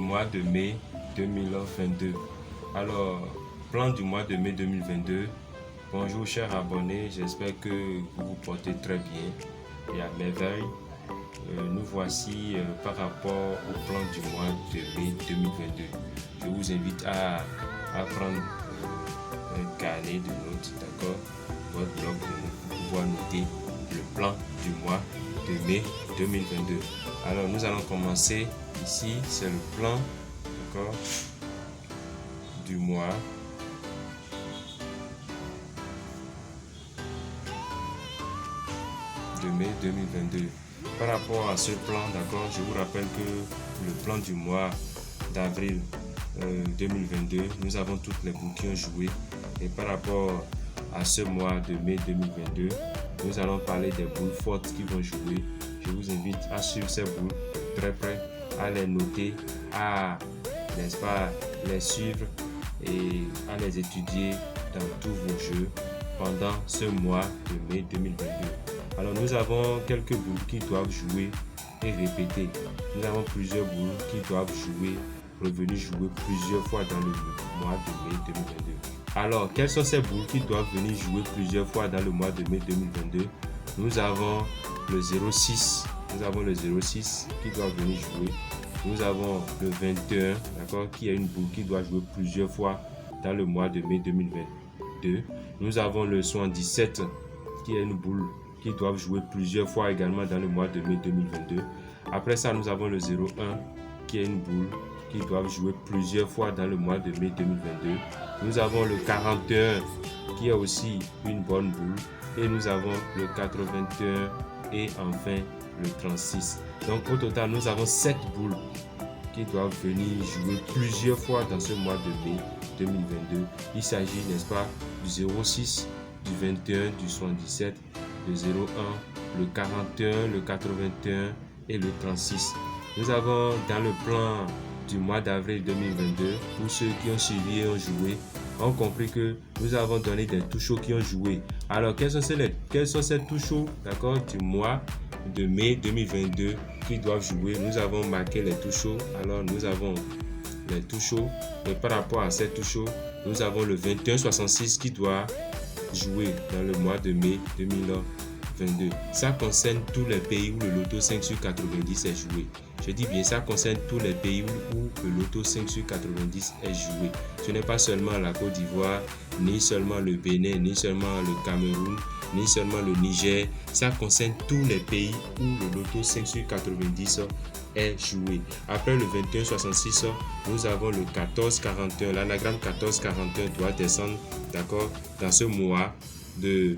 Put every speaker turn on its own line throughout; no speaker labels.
mois de mai 2022. Alors, plan du mois de mai 2022. Bonjour chers abonnés, j'espère que vous vous portez très bien et à merveille. Nous voici par rapport au plan du mois de mai 2022. Je vous invite à prendre un carnet de notes, d'accord, votre bloc de notes pour pouvoir noter le plan du mois de mai 2022. Alors nous allons commencer ici, c'est le plan, d'accord, du mois de mai 2022. Par rapport à ce plan, d'accord, je vous rappelle que le plan du mois d'avril 2022, nous avons toutes les boules qui ont joué. Et par rapport à ce mois de mai 2022, nous allons parler des boules fortes qui vont jouer. Je vous invite à suivre ces boules de très près, à les noter, à, n'est-ce pas, les suivre et à les étudier dans tous vos jeux pendant ce mois de mai 2022. Alors nous avons quelques boules qui doivent jouer et répéter. Nous avons plusieurs boules qui doivent jouer, revenir jouer plusieurs fois dans le mois de mai 2022. Alors, quelles sont ces boules qui doivent venir jouer plusieurs fois dans le mois de mai 2022? Nous avons le 06, nous avons le 06 qui doit venir jouer. Nous avons le 21, d'accord, qui est une boule qui doit jouer plusieurs fois dans le mois de mai 2022. Nous avons le 77 qui est une boule qui doivent jouer plusieurs fois également dans le mois de mai 2022. Après ça, nous avons le 01 qui est une boule qui doivent jouer plusieurs fois dans le mois de mai 2022. Nous avons le 41 qui est aussi une bonne boule. Et nous avons le 81 et enfin le 36. Donc au total, nous avons 7 boules qui doivent venir jouer plusieurs fois dans ce mois de mai 2022. Il s'agit, n'est-ce pas, du 06, du 21, du 77, le 01, le 41, le 81 et le 36. Nous avons dans le plan du mois d'avril 2022, pour ceux qui ont suivi et ont joué, ont compris que nous avons donné des touchos qui ont joué. Alors, quels sont ces touchos, d'accord, du mois de mai 2022 qui doivent jouer? Nous avons marqué les touchos. Alors, nous avons les touchos. Et par rapport à ces touchos, nous avons le 2166 qui doit jouer dans le mois de mai 2022. Ça concerne tous les pays où le loto 5 sur 90 est joué. Je dis bien, ça concerne tous les pays où le loto 5 sur 90 est joué. Ce n'est pas seulement la Côte d'Ivoire, ni seulement le Bénin, ni seulement le Cameroun, ni seulement le Niger. Ça concerne tous les pays où le loto 5 sur 90 est joué. Après le 2166, nous avons le 1441. L'anagramme 1441 doit descendre, d'accord, dans ce mois de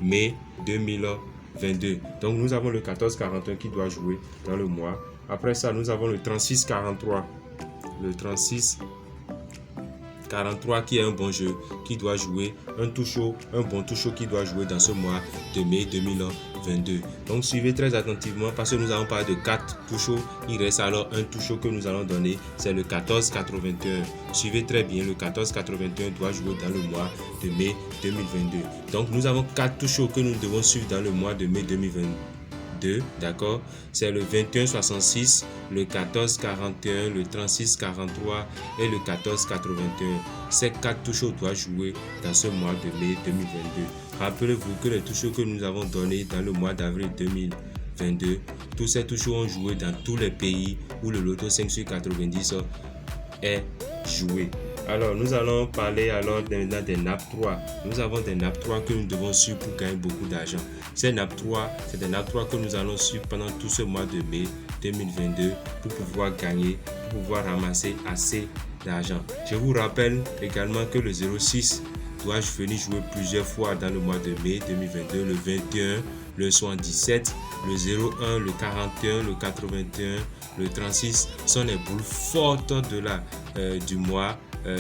mai 2022. Donc nous avons le 1441 qui doit jouer dans le mois. Après ça, nous avons le 3643. Le 3643 qui est un bon jeu, qui doit jouer un bon touchot qui doit jouer dans ce mois de mai 2022. Donc suivez très attentivement parce que nous allons parler de 4 touchots. Il reste alors un touchot que nous allons donner, c'est le 1481. Suivez très bien, le 1481 doit jouer dans le mois de mai 2022. Donc nous avons 4 touchots que nous devons suivre dans le mois de mai 2022. D'accord, c'est le 2166, le 1441, le 3643 et le 1481. Ces 4 touchots doivent jouer dans ce mois de mai 2022. Rappelez-vous que les touchots que nous avons donnés dans le mois d'avril 2022, tous ces touchots ont joué dans tous les pays où le loto 5 sur 90 est joué. Alors, nous allons parler alors maintenant des nappes 3. Nous avons des nappes 3 que nous devons suivre pour gagner beaucoup d'argent. Ces nappes 3, c'est des nappes 3 que nous allons suivre pendant tout ce mois de mai 2022 pour pouvoir gagner, pour pouvoir ramasser assez d'argent. Je vous rappelle également que le 06 doit venir jouer plusieurs fois dans le mois de mai 2022, le 21, le 77, le 01, le 41, le 81, le 36 sont les boules fortes du mois.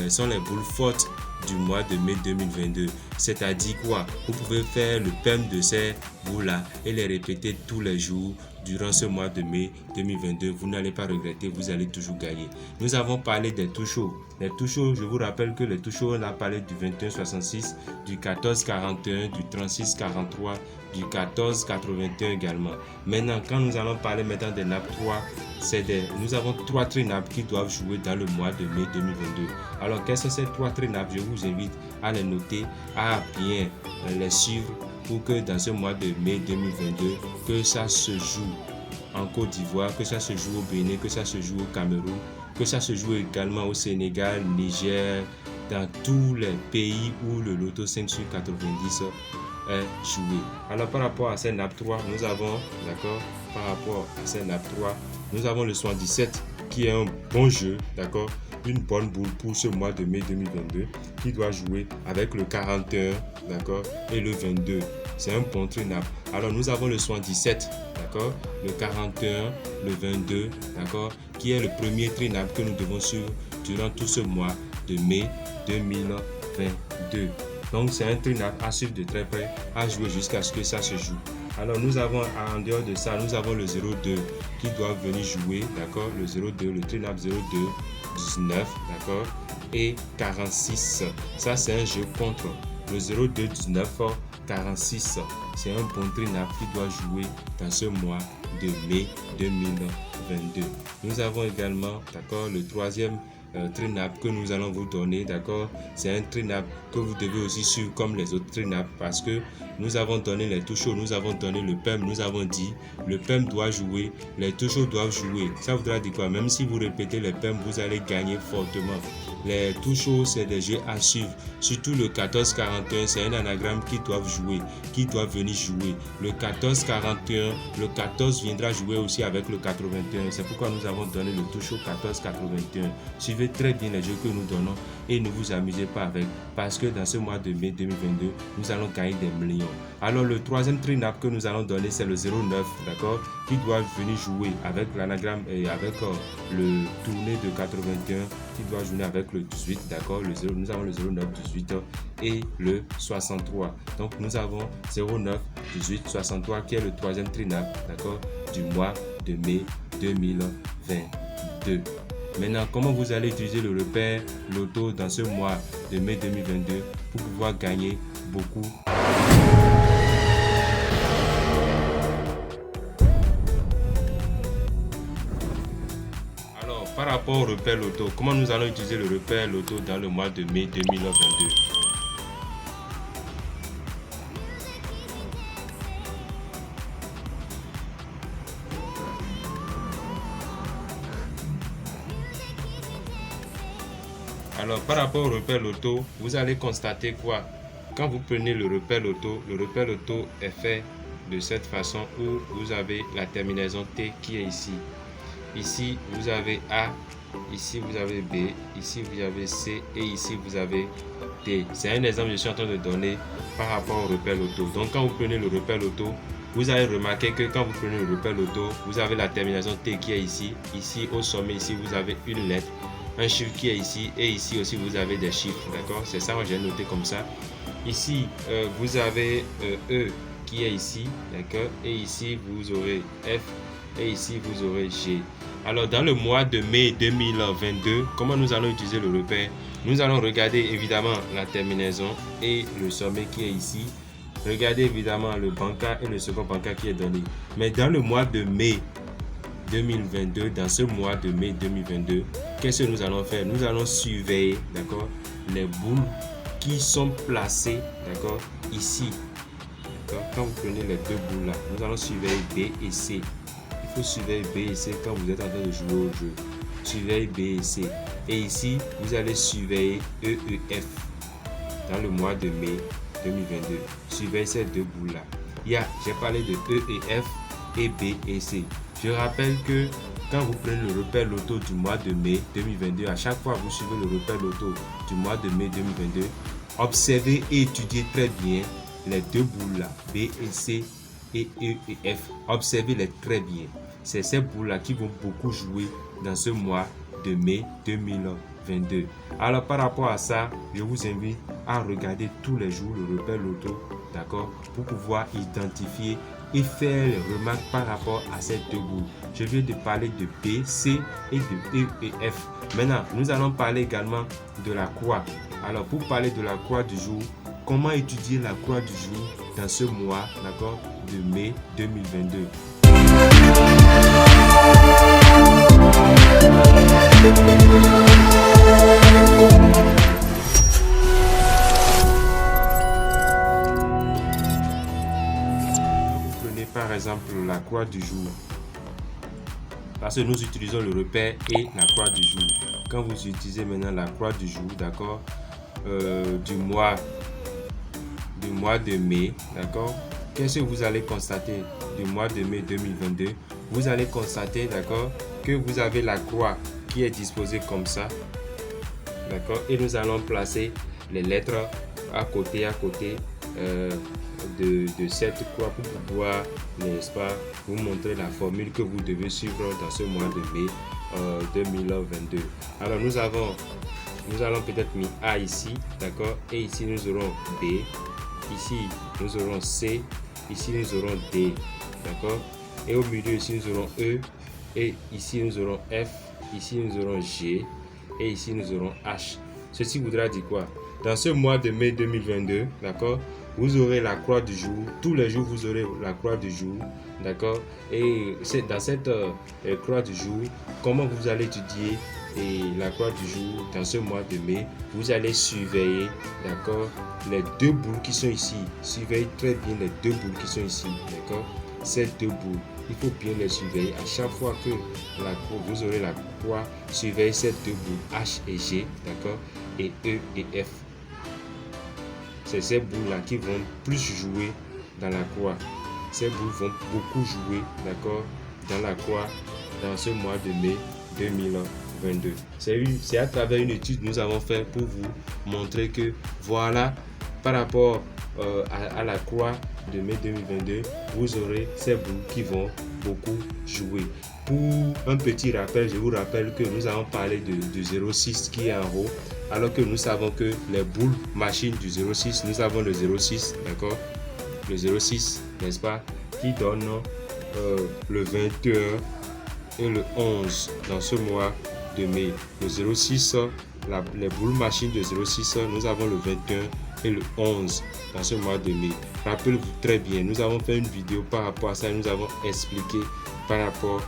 Sont les boules fortes du mois de mai 2022. C'est-à-dire quoi? Vous pouvez faire le PEM de ces boules-là et les répéter tous les jours durant ce mois de mai 2022. Vous n'allez pas regretter, vous allez toujours gagner. Nous avons parlé des touchos. Les touchos, je vous rappelle que les touchos, on a parlé du 21,66, du 14,41, du 36,43, du 14,81 également. Maintenant, quand nous allons parler maintenant des nappes 3, nous avons 3 tri-nappes qui doivent jouer dans le mois de mai 2022. Alors, quelles sont ces 3 tri-nappes? Je vous invite à les noter, à bien les suivre pour que dans ce mois de mai 2022, que ça se joue en Côte d'Ivoire, que ça se joue au Bénin, que ça se joue au Cameroun, que ça se joue également au Sénégal, Niger, dans tous les pays où le loto 5 sur 90 est joué. Alors par rapport à ces nappes 3, nous avons, d'accord, par rapport à ces nappes 3, nous avons le 77 qui est un bon jeu, d'accord, une bonne boule pour ce mois de mai 2022 qui doit jouer avec le 41, d'accord, et le 22. C'est un bon tri-nappe. Alors nous avons le 77, d'accord, le 41, le 22, d'accord, qui est le premier tri-nappe que nous devons suivre durant tout ce mois de mai 2022. Donc c'est un tri-nappe à suivre de très près, à jouer jusqu'à ce que ça se joue. Alors nous avons en dehors de ça, nous avons le 02 qui doit venir jouer, d'accord, le 02, le tri-nappe 02, 19, d'accord, et 46. Ça c'est un jeu contre le 02, 19, 46. C'est un bon tri-nappe qui doit jouer dans ce mois de mai 2022. Nous avons également, d'accord, le troisième tri-nappe que nous allons vous donner, d'accord, c'est un tri-nappe que vous devez aussi suivre comme les autres tri-nappes parce que nous avons donné les touchos, nous avons donné le PEM, nous avons dit le PEM doit jouer, les touchos doivent jouer. Ça voudra dire quoi? Même si vous répétez les PEM, vous allez gagner fortement. Les touchos, c'est des jeux à suivre. Surtout le 14-41, c'est un anagramme qui doivent jouer, qui doit venir jouer. Le 14-41, le 14 viendra jouer aussi avec le 81. C'est pourquoi nous avons donné le toucho 14-81. Suivez très bien les jeux que nous donnons et ne vous amusez pas avec parce que dans ce mois de mai 2022, nous allons gagner des millions. Alors le troisième tri-nappe que nous allons donner, c'est le 09, d'accord, qui doit venir jouer avec l'anagramme et avec le tourné de 81 qui doit jouer avec le 18, d'accord, nous avons le 09, 18 et le 63. Donc nous avons 09, 18, 63 qui est le troisième tri-nappe, d'accord, du mois de mai 2022. Maintenant, comment vous allez utiliser le repère loto dans ce mois de mai 2022 pour pouvoir gagner beaucoup? Alors, par rapport au repère loto, comment nous allons utiliser le repère loto dans le mois de mai 2022? Alors, par rapport au repère loto, vous allez constater quoi? Quand vous prenez le repère loto est fait de cette façon où vous avez la terminaison T qui est ici. Ici, vous avez A, ici, vous avez B, ici, vous avez C et ici, vous avez D. C'est un exemple que je suis en train de donner par rapport au repère loto. Donc, quand vous prenez le repère loto, vous allez remarquer que quand vous prenez le repère loto, vous avez la terminaison T qui est ici. Ici, au sommet, ici, vous avez une lettre, un chiffre qui est ici et ici aussi vous avez des chiffres, d'accord, c'est ça que j'ai noté comme ça. Ici vous avez E qui est ici, d'accord, et ici vous aurez F et ici vous aurez G. Alors dans le mois de mai 2022, comment nous allons utiliser le repère? Nous allons regarder évidemment la terminaison et le sommet qui est ici. Regardez évidemment le banca et le second banca qui est donné. Mais dans le mois de mai 2022, dans ce mois de mai 2022, qu'est-ce que nous allons faire? Nous allons surveiller, d'accord, les boules qui sont placées, d'accord, ici. D'accord? Quand vous prenez les deux boules là, nous allons surveiller B et C. Il faut surveiller B et C quand vous êtes en train de jouer au jeu. Surveillez B et C. Et ici, vous allez surveiller E et F dans le mois de mai 2022. Surveillez ces deux boules là. J'ai parlé de E et F et B et C. Je rappelle que quand vous prenez le repère loto du mois de mai 2022, à chaque fois que vous suivez le repère loto du mois de mai 2022, observez et étudiez très bien les deux boules là, B et C et E et F. Observez-les très bien. C'est ces boules là qui vont beaucoup jouer dans ce mois de mai 2022. 2022. Alors par rapport à ça, je vous invite à regarder tous les jours le repère loto, d'accord, pour pouvoir identifier et faire les remarques par rapport à ces deux boules. Je viens de parler de B, C et de E et F. Maintenant, nous allons parler également de la croix. Alors pour parler de la croix du jour, comment étudier la croix du jour dans ce mois, d'accord, de mai 2022. Vous prenez par exemple la croix du jour, parce que nous utilisons le repère et la croix du jour. Quand vous utilisez maintenant la croix du jour, d'accord, du mois de mai, d'accord, qu'est-ce que vous allez constater du mois de mai 2022? Vous allez constater, d'accord, que vous avez la croix qui est disposée comme ça, d'accord, et nous allons placer les lettres à côté de cette croix pour pouvoir, n'est-ce pas, vous montrer la formule que vous devez suivre dans ce mois de mai 2022. Alors nous allons peut-être mis A ici, d'accord, et ici nous aurons B, ici nous aurons C, ici nous aurons D, d'accord, et au milieu ici nous aurons E, et ici nous aurons F, ici nous aurons G, et ici nous aurons H. Ceci voudra dire quoi? Dans ce mois de mai 2022, d'accord, vous aurez la croix du jour. Tous les jours, vous aurez la croix du jour, d'accord. Et c'est dans cette croix du jour, comment vous allez étudier la croix du jour dans ce mois de mai? Vous allez surveiller, d'accord, les deux boules qui sont ici. Surveillez très bien les deux boules qui sont ici, d'accord. Ces deux boules, il faut bien les surveiller. À chaque fois que vous aurez la croix, surveillez ces deux boules H et G, d'accord, et E et F. C'est ces boules-là qui vont plus jouer dans la croix. Ces boules vont beaucoup jouer, d'accord, dans la croix dans ce mois de mai 2022. C'est à travers une étude que nous avons fait pour vous montrer que voilà, par rapport à la croix de mai 2022, vous aurez ces boules qui vont beaucoup jouer. Pour un petit rappel, je vous rappelle que nous avons parlé du 06 qui est en haut, alors que nous savons que les boules machines du 06, nous avons le 06, d'accord, le 06, n'est-ce pas, qui donne le 21 et le 11 dans ce mois de mai. Le 06, les boules machines de 06, nous avons le 21 et le 11 dans ce mois de mai. Rappelez-vous très bien, nous avons fait une vidéo par rapport à ça et nous avons expliqué par rapport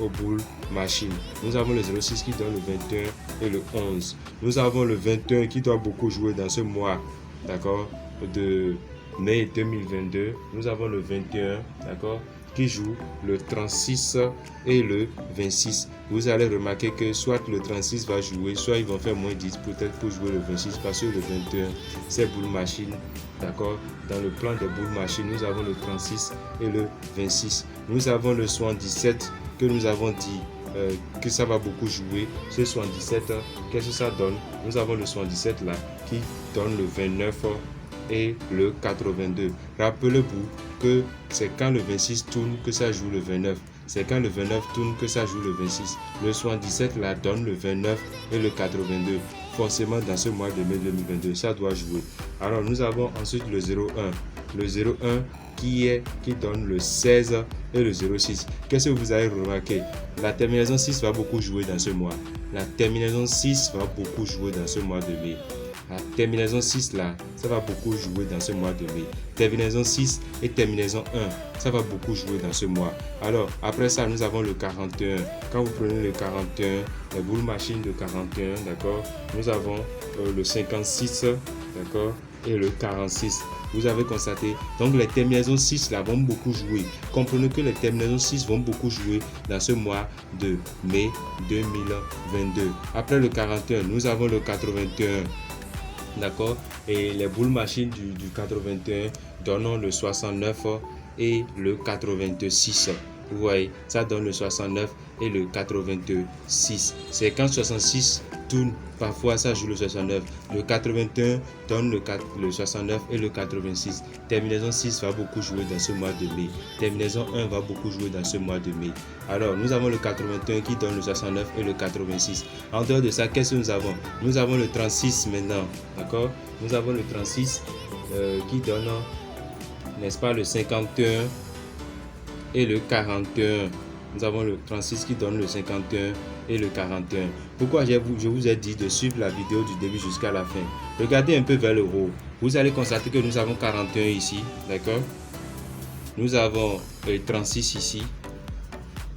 aux boules machines. Nous avons le 06 qui donne le 21 et le 11. Nous avons le 21 qui doit beaucoup jouer dans ce mois, d'accord, de mai 2022. Nous avons le 21, d'accord, qui joue le 36 et le 26. Vous allez remarquer que soit le 36 va jouer, soit ils vont faire moins 10 peut-être pour jouer le 26, parce que le 21, c'est boule machine, d'accord. Dans le plan des boules machines, nous avons le 36 et le 26. Nous avons le 77 que nous avons dit que ça va beaucoup jouer. Ce 77, qu'est-ce que ça donne? Nous avons le 77 là qui donne le 29 et le 82. Rappelez-vous que c'est quand le 26 tourne que ça joue le 29. C'est quand le 29 tourne que ça joue le 26. Le 77 là donne le 29 et le 82. Forcément dans ce mois de mai 2022, ça doit jouer. Alors nous avons ensuite le 01. Le 01 qui donne le 16 et le 06. Qu'est-ce que vous avez remarqué? La terminaison 6 va beaucoup jouer dans ce mois. La terminaison 6 va beaucoup jouer dans ce mois de mai. La terminaison 6 là, ça va beaucoup jouer dans ce mois de mai. Terminaison 6 et terminaison 1, ça va beaucoup jouer dans ce mois. Alors, après ça, nous avons le 41. Quand vous prenez le 41, les boules machines de 41, d'accord, nous avons le 56, d'accord, et le 46. Vous avez constaté. Donc, les terminaisons 6 là vont beaucoup jouer. Comprenez que les terminaisons 6 vont beaucoup jouer dans ce mois de mai 2022. Après le 41, nous avons le 81. D'accord, et les boules machines du 81 donnent le 69 et le 86. Vous voyez, ça donne le 69 et le 86. C'est quand 66 tourne, parfois ça joue le 69. Le 81 donne le 69 et le 86. Terminaison 6 va beaucoup jouer dans ce mois de mai. Terminaison 1 va beaucoup jouer dans ce mois de mai. Alors, nous avons le 81 qui donne le 69 et le 86. En dehors de ça, qu'est-ce que nous avons? Nous avons le 36 maintenant, d'accord? Nous avons le 36 qui donne, n'est-ce pas, le 51 et le 41. Nous avons le 36 qui donne le 51 et le 41. Pourquoi je vous ai dit de suivre la vidéo du début jusqu'à la fin? Regardez un peu vers le haut. Vous allez constater que nous avons 41 ici, d'accord? Nous avons le 36 ici,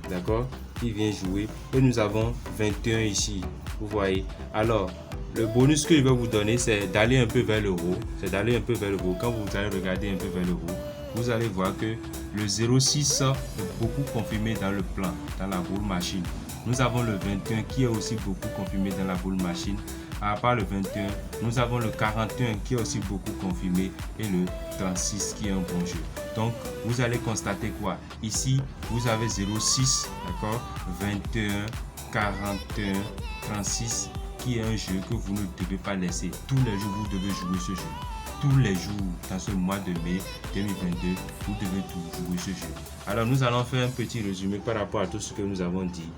d'accord, qui vient jouer. Et nous avons 21 ici, vous voyez. Alors, le bonus que je vais vous donner, c'est d'aller un peu vers le haut. C'est d'aller un peu vers le haut. Quand vous allez regarder un peu vers le haut, vous allez voir que le 06 est beaucoup confirmé dans le plan, dans la boule machine. Nous avons le 21 qui est aussi beaucoup confirmé dans la boule machine. À part le 21, nous avons le 41 qui est aussi beaucoup confirmé et le 36 qui est un bon jeu. Donc, vous allez constater quoi? Ici, vous avez 06, d'accord, 21, 41, 36 qui est un jeu que vous ne devez pas laisser. Tous les jours, vous devez jouer ce jeu. Tous les jours dans ce mois de mai 2022, vous devez tout jouer ce jeu. Alors, nous allons faire un petit résumé par rapport à tout ce que nous avons dit.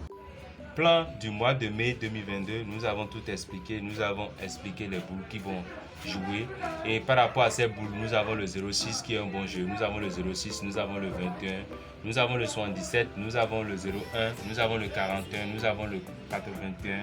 Plan du mois de mai 2022, nous avons tout expliqué. Nous avons expliqué les boules qui vont jouer. Et par rapport à ces boules, nous avons le 06 qui est un bon jeu. Nous avons le 06, nous avons le 21, nous avons le 77, nous avons le 01, nous avons le 41, nous avons le 81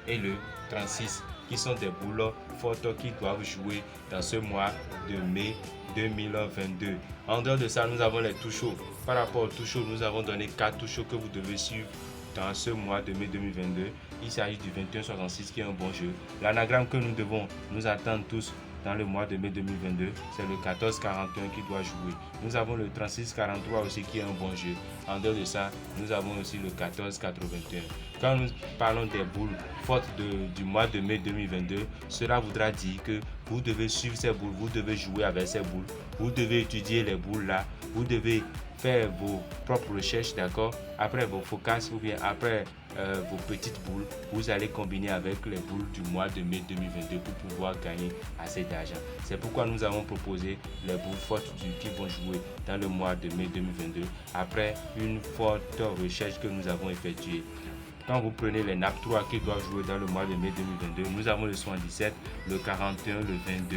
et le 36 qui sont des boules fortes qui doivent jouer dans ce mois de mai 2022. En dehors de ça, nous avons les touchos. Par rapport aux touchos, nous avons donné 4 touchos que vous devez suivre dans ce mois de mai 2022. Il s'agit du 2166 qui est un bon jeu. L'anagramme que nous devons nous attendre tous dans le mois de mai 2022, c'est le 1441 qui doit jouer. Nous avons le 3643 aussi qui est un bon jeu. En dehors de ça, nous avons aussi le 1481. Quand nous parlons des boules fortes du mois de mai 2022, cela voudra dire que vous devez suivre ces boules, vous devez jouer avec ces boules, vous devez étudier les boules là, vous devez faire vos propres recherches, d'accord? Après vos focus ou bien après vos petites boules, vous allez combiner avec les boules du mois de mai 2022 pour pouvoir gagner assez d'argent. C'est pourquoi nous avons proposé les boules fortes qui vont jouer dans le mois de mai 2022 après une forte recherche que nous avons effectuée. Quand vous prenez les nappes 3 qui doivent jouer dans le mois de mai 2022, nous avons le 77, le 41, le 22.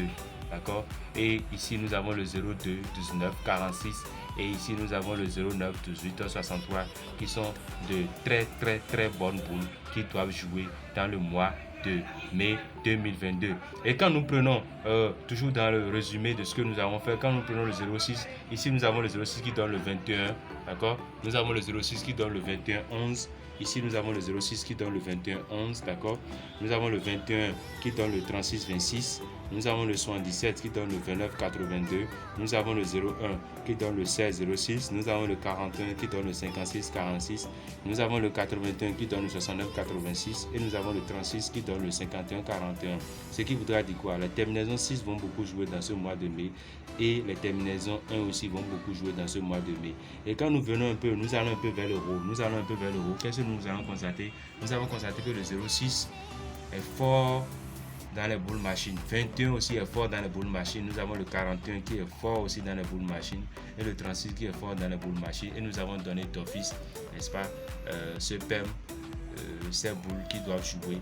D'accord? Et ici, nous avons le 02, 19, 46. Et ici, nous avons le 09, 18, 63 qui sont de très bonnes boules qui doivent jouer dans le mois de mai 2022. Et quand nous prenons, toujours dans le résumé de ce que nous avons fait, quand nous prenons le 06, ici, nous avons le 06 qui donne le 21. D'accord? Nous avons le 06 qui donne le 21, 11. Ici, nous avons le 06 qui donne le 21, 11, d'accord? Nous avons le 21 qui donne le 36, 26. Nous avons le 77 qui donne le 29, 82. Nous avons le 01 qui donne le 16, 06. Nous avons le 41 qui donne le 56, 46. Nous avons le 81 qui donne le 69, 86. Et nous avons le 36 qui donne le 51, 41. Ce qui voudra dire quoi? Les terminaisons 6 vont beaucoup jouer dans ce mois de mai. Et les terminaisons 1 aussi vont beaucoup jouer dans ce mois de mai. Et quand nous venons un peu, nous allons un peu vers le haut. Nous allons un peu vers le haut. Qu'est-ce que nous allons constater? Nous avons constaté que le 06 est fort dans les boules machines. 21 aussi est fort dans les boules machines. Nous avons le 41 qui est fort aussi dans les boules machines. Et le 36 qui est fort dans les boules machines. Et nous avons donné d'office, n'est-ce pas, ce PEM, ces boules qui doivent jouer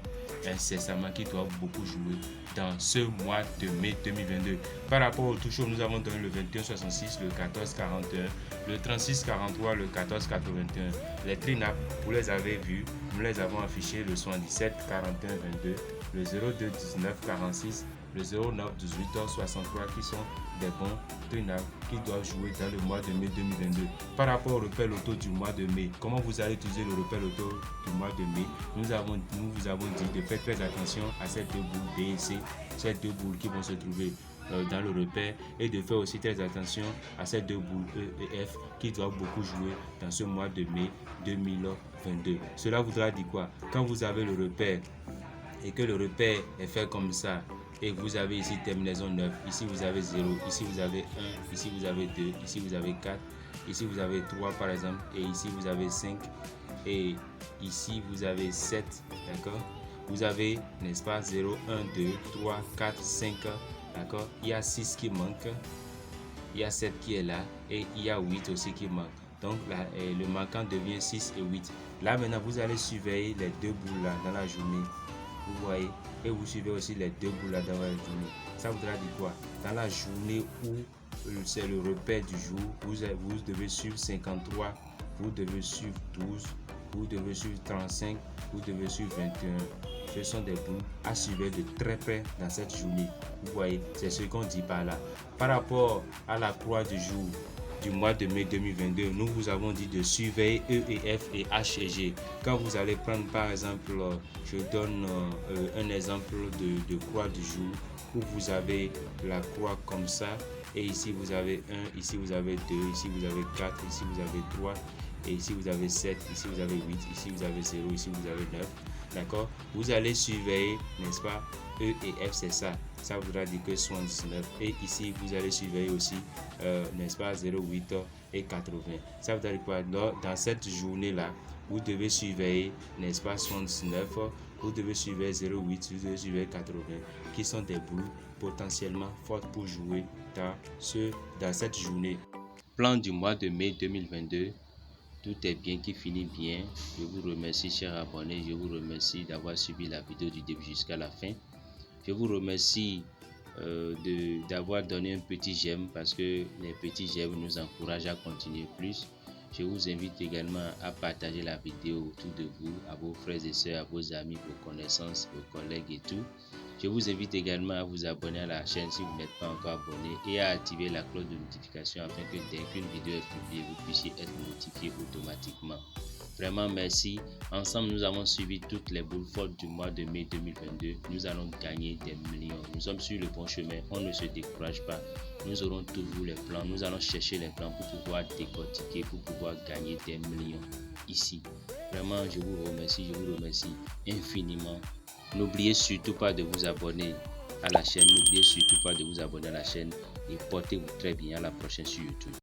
incessamment, qui doivent beaucoup jouer dans ce mois de mai 2022. Par rapport au touchot, nous avons donné le 2166, le 1441, le 3643, le 1481. Les trinap, vous les avez vus, nous les avons affichés le 77 41 22, le 02 19 46, le 09 18 63 qui sont des bons trinap qui doivent jouer dans le mois de mai 2022. Par rapport au repère loto du mois de mai, comment vous allez utiliser le repère loto du mois de mai? Nous vous avons dit de faire très attention à ces deux boules B et C, ces deux boules qui vont se trouver dans le repère, et de faire aussi très attention à ces deux boules E et F qui doivent beaucoup jouer dans ce mois de mai 2022. Cela voudra dire quoi? Quand vous avez le repère et que le repère est fait comme ça, et vous avez ici terminaison 9, ici vous avez 0, ici vous avez 1, ici vous avez 2, ici vous avez 4, ici vous avez 3 par exemple, et ici vous avez 5, et ici vous avez 7, d'accord? vous avez, n'est-ce pas, 0, 1, 2, 3, 4, 5, d'accord? Il y a 6 qui manquent, il y a 7 qui est là et il y a 8 aussi qui manque. Donc là, le manquant devient 6 et 8. Là maintenant, vous allez surveiller les deux boules là dans la journée. Vous voyez, et vous suivez aussi les deux boules là dans la journée. Ça voudra dire quoi? Dans la journée où c'est le repère du jour, vous devez suivre 53, vous devez suivre 12, vous devez suivre 35, vous devez suivre 21. Ce sont des boules à suivre de très près dans cette journée. Vous voyez, c'est ce qu'on dit par là. Par rapport à la croix du jour du mois de mai 2022, nous vous avons dit de surveiller E et F et H et G. Quand vous allez prendre par exemple, je donne un exemple de croix du jour où vous avez la croix comme ça, et ici vous avez 1, ici vous avez 2, ici vous avez 4, ici vous avez 3, et ici vous avez 7, ici vous avez 8, ici vous avez 0, ici vous avez 9. D'accord? Vous allez surveiller, n'est-ce pas? E et F, c'est ça. Ça voudra dire que 79. Et ici, vous allez surveiller aussi, n'est-ce pas, 0,8 et 80. Ça voudra dire quoi? Dans cette journée-là, vous devez surveiller, n'est-ce pas, 79. Vous devez surveiller 0,8, vous devez surveiller 80, qui sont des boules potentiellement fortes pour jouer dans cette journée. Plan du mois de mai 2022. Tout est bien qui finit bien. Je vous remercie, chers abonnés. Je vous remercie d'avoir suivi la vidéo du début jusqu'à la fin. Je vous remercie d'avoir donné un petit j'aime, parce que les petits j'aime nous encouragent à continuer plus. Je vous invite également à partager la vidéo autour de vous, à vos frères et sœurs, à vos amis, vos connaissances, vos collègues et tout. Je vous invite également à vous abonner à la chaîne si vous n'êtes pas encore abonné et à activer la cloche de notification afin que dès qu'une vidéo est publiée, vous puissiez être notifié automatiquement. Vraiment merci. Ensemble, nous avons suivi toutes les boules fortes du mois de mai 2022. Nous allons gagner des millions. Nous sommes sur le bon chemin. On ne se décourage pas. Nous aurons toujours les plans. Nous allons chercher les plans pour pouvoir décortiquer, pour pouvoir gagner des millions ici. Vraiment, je vous remercie infiniment. N'oubliez surtout pas de vous abonner à la chaîne. N'oubliez surtout pas de vous abonner à la chaîne et portez-vous très bien. À la prochaine sur YouTube.